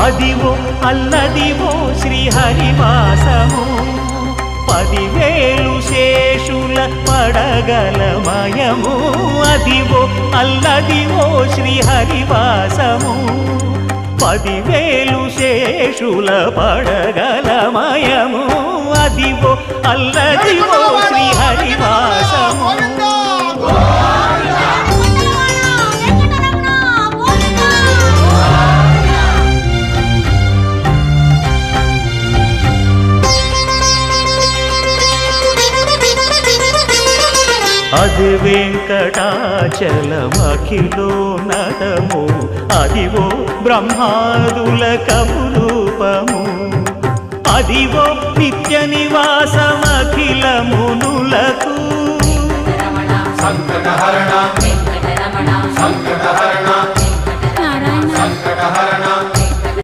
అదివో అల్లదివో శ్రీహరివాసము 10,000 శేషుల పడగలమయము అదివో అల్లదివో శ్రీహరివాసము 10,000 శేషుల పడగలమయము అదివో అల్లదివో శ్రీహరివాసము అది వెంకటాచలమఖిలోన్నతము అదివో బ్రహ్మాదుల కపురూపము అదివో నిత్య నివాసమఖిల మునులకు సంకటహరణ